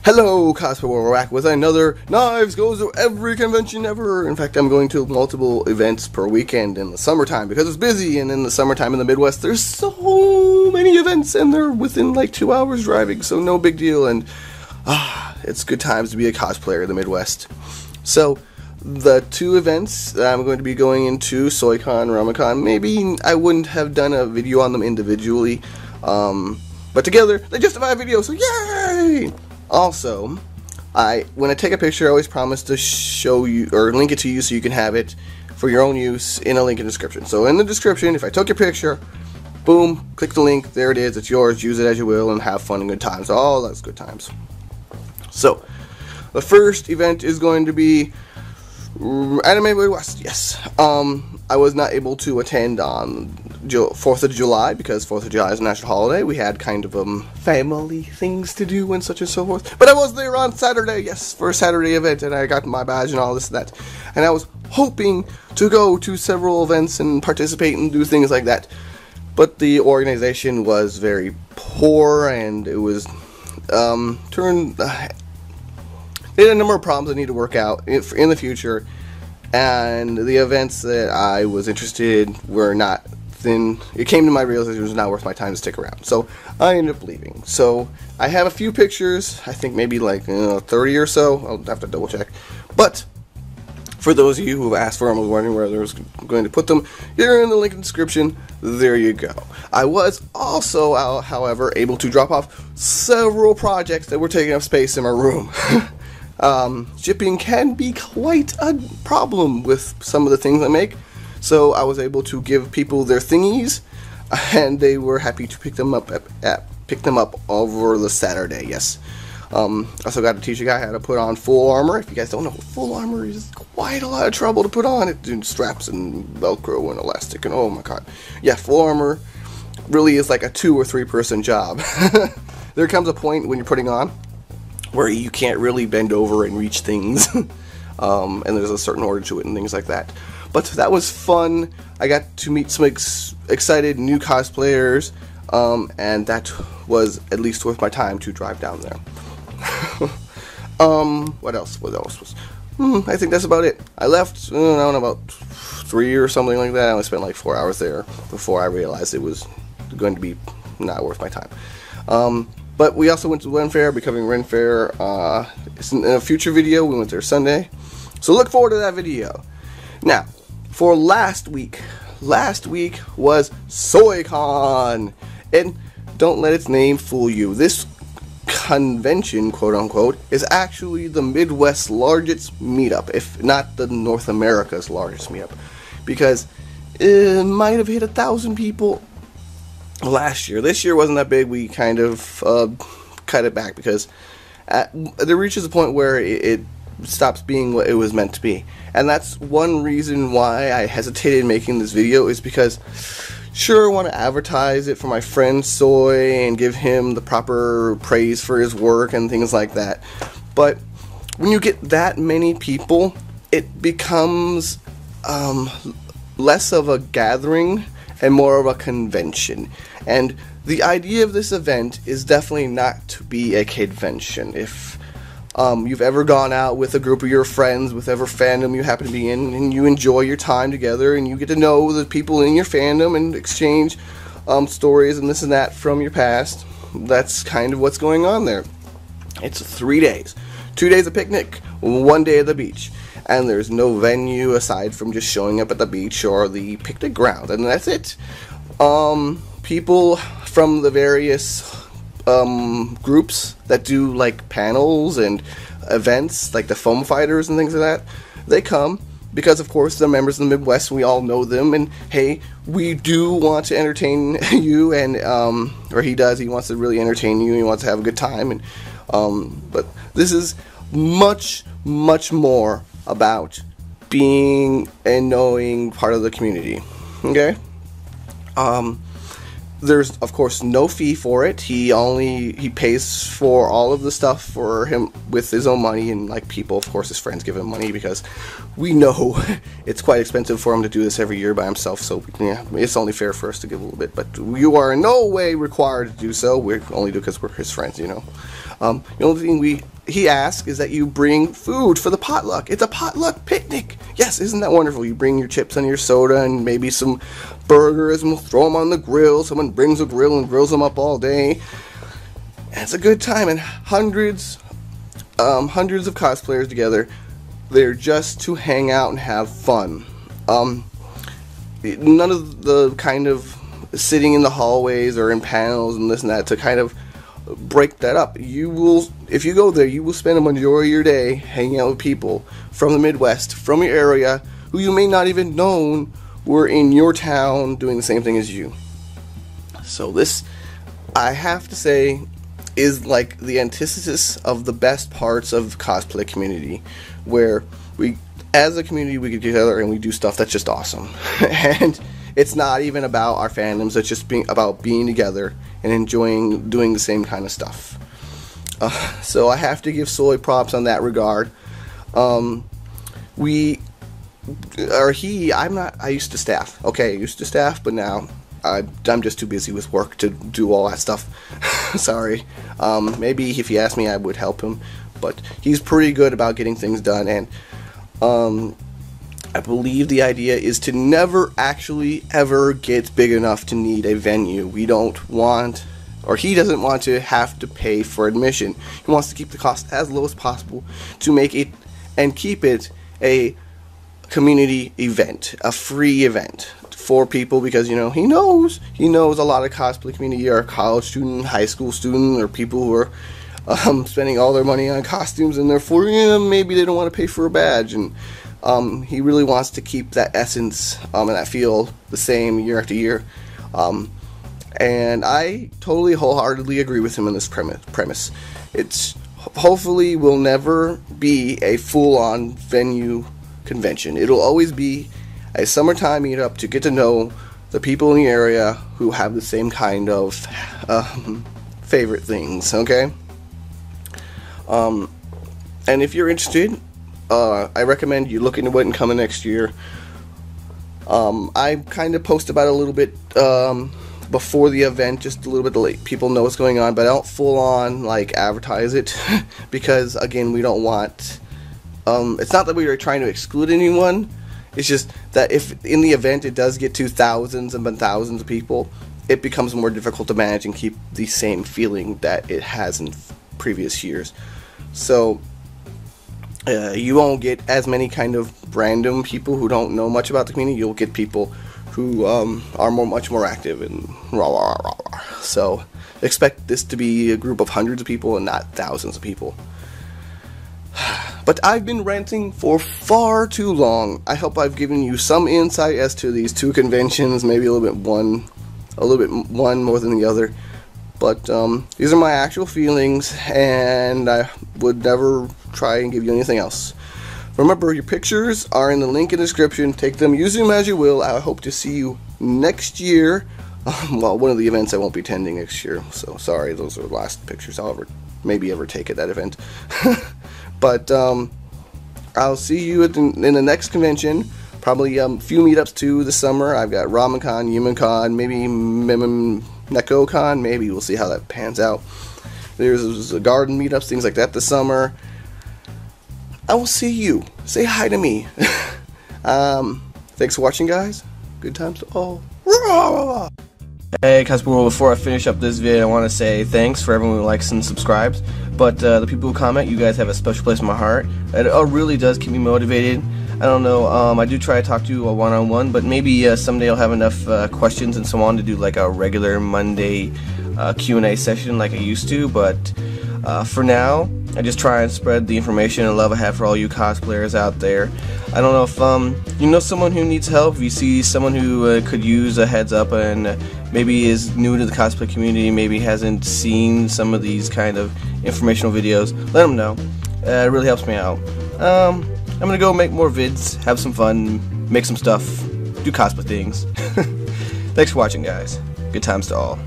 Hello, Cosplay World. We're back with another Knives Goes to Every Convention Ever. In fact, I'm going to multiple events per weekend in the summertime because it's busy, and in the summertime in the Midwest, there's so many events, and they're within like 2 hours driving, so no big deal, and it's good times to be a cosplayer in the Midwest. So, the two events that I'm going to be going into, soycon and ramacon, maybe I wouldn't have done a video on them individually, but together, they justify a video, so yay! Also, when I take a picture, I always promise to show you, or link it to you so you can have it for your own use in a link in the description. So in the description, if I took your picture, boom, click the link, there it is, it's yours, use it as you will, and have fun and good times. All that's good times. So, the first event is going to be Anime Midwest, yes. I was not able to attend on 4th of July because 4th of July is a national holiday. We had kind of family things to do and such and so forth. But I was there on Saturday, yes, for a Saturday event, and I got my badge and all this and that. And I was hoping to go to several events and participate and do things like that. But the organization was very poor, and it was they had a number of problems that need to work out in the future, and the events that I was interested in were not. Then it came to my realization it was not worth my time to stick around, so I ended up leaving. So I have a few pictures, I think maybe like 30 or so. I'll have to double check. But for those of you who have asked for them, I was wondering where I was going to put them. Here in the link in the description. There you go. I was also, however, able to drop off several projects that were taking up space in my room. Shipping can be quite a problem with some of the things I make, so I was able to give people their thingies, and they were happy to pick them up over the Saturday. Yes. Also got to teach a guy how to put on full armor. If you guys don't know, full armor is quite a lot of trouble to put on. It straps and Velcro and elastic, and oh my god, yeah, full armor really is like a 2 or 3 person job. There comes a point when you're putting on where you can't really bend over and reach things, and there's a certain order to it and things like that. But that was fun. I got to meet some excited new cosplayers, and that was at least worth my time to drive down there. What else? I think that's about it. I left, I don't know, about 3 or something like that. I only spent like 4 hours there before I realized it was going to be not worth my time. But we also went to Ren Fair, becoming Ren Fair. It's in a future video. We went there Sunday, so look forward to that video. Now, for last week was soycon, and don't let its name fool you. This convention, quote unquote, is actually the Midwest's largest meetup, if not the North America's largest meetup, because it might have hit 1,000 people last year. This year wasn't that big. We kind of cut it back because there reaches a point where it stops being what it was meant to be, and that's one reason why I hesitated in making this video, is because sure, I want to advertise it for my friend Soy and give him the proper praise for his work and things like that, but when you get that many people, it becomes less of a gathering and more of a convention. And the idea of this event is definitely not to be a convention. If you've ever gone out with a group of your friends, with whatever fandom you happen to be in, and you enjoy your time together, and you get to know the people in your fandom and exchange stories and this and that from your past, that's kind of what's going on there. It's 3 days. 2 days of picnic, 1 day at the beach. And there's no venue aside from just showing up at the beach or the picnic ground, and that's it. People from the various groups that do like panels and events, like the foam fighters and things like that, they come because of course they're members of the Midwest, and we all know them, and hey, we do want to entertain you, and or he wants to really entertain you, and he wants to have a good time, and but this is much more about being and knowing part of the community. Okay? There's of course no fee for it. He pays for all of the stuff for him with his own money, and like people, of course his friends give him money because we know it's quite expensive for him to do this every year by himself, so yeah, it's only fair for us to give a little bit, but you are in no way required to do so. We only do because we're his friends, you know. The only thing we he asks is that you bring food for the potluck. It's a potluck picnic. Yes, isn't that wonderful? You bring your chips and your soda and maybe some burgers, and we'll throw them on the grill. Someone brings a grill and grills them up all day. And it's a good time, and hundreds of cosplayers together. They're just to hang out and have fun. None of the kind of sitting in the hallways or in panels and this and that to kind of break that up. You will, if you go there, you will spend a majority of your day hanging out with people from the Midwest, from your area, who you may not even known were in your town doing the same thing as you. So this, I have to say, is like the antithesis of the best parts of the cosplay community, where we, as a community, we get together and we do stuff that's just awesome. And it's not even about our fandoms, it's just about being together and enjoying doing the same kind of stuff. So I have to give Soy props on that regard. I used to staff. Okay, I used to staff, but now I'm just too busy with work to do all that stuff. Sorry. Maybe if he asked me, I would help him, but he's pretty good about getting things done. And I believe the idea is to never actually ever get big enough to need a venue. We don't want, or he doesn't want to have to pay for admission. He wants to keep the cost as low as possible to make it and keep it a community event, a free event for people, because, you know, he knows a lot of cosplay community are college student, high school student, or people who are spending all their money on costumes, and therefore, maybe they don't want to pay for a badge. And he really wants to keep that essence and that feel the same year after year. And I totally wholeheartedly agree with him in this premise. It's hopefully will never be a full-on venue convention. It'll always be a summertime meetup to get to know the people in the area who have the same kind of favorite things, okay? And if you're interested, I recommend you look into it and come in next year. I kind of post about it a little bit before the event, just a little bit to let people know what's going on, but I don't full on like advertise it because, again, we don't want, it's not that we are trying to exclude anyone. It's just that if in the event it does get to thousands and thousands of people, it becomes more difficult to manage and keep the same feeling that it has in previous years. So you won't get as many kind of random people who don't know much about the community. You'll get people who are much more active and rah. So expect this to be a group of hundreds of people and not thousands of people. But I've been ranting for far too long. I hope I've given you some insight as to these two conventions, maybe a little bit one more than the other. But these are my actual feelings, and I would never try and give you anything else. Remember, your pictures are in the link in the description. Take them, use them as you will. I hope to see you next year. Well, one of the events I won't be attending next year, so sorry, those are the last pictures I'll maybe ever take at that event. But I'll see you in the next convention. Probably a few meetups too this summer. I've got RamenCon, YumenCon, maybe NekoCon. Maybe we'll see how that pans out. There's a garden meetups, things like that this summer. I will see you. Say hi to me. Thanks for watching, guys. Good times to all. Hey, Cosplay, before I finish up this video, I want to say thanks for everyone who likes and subscribes. But the people who comment, you guys have a special place in my heart. It really does keep me motivated. I don't know, I do try to talk to you one-on-one, but maybe someday I'll have enough questions and so on to do like a regular Monday Q&A session like I used to. But for now, I just try and spread the information and love I have for all you cosplayers out there. I don't know if you know someone who needs help, if you see someone who could use a heads up and maybe is new to the cosplay community, maybe hasn't seen some of these kind of informational videos, let them know. It really helps me out. I'm gonna go make more vids, have some fun, make some stuff, do cosplay things. Thanks for watching, guys. Good times to all.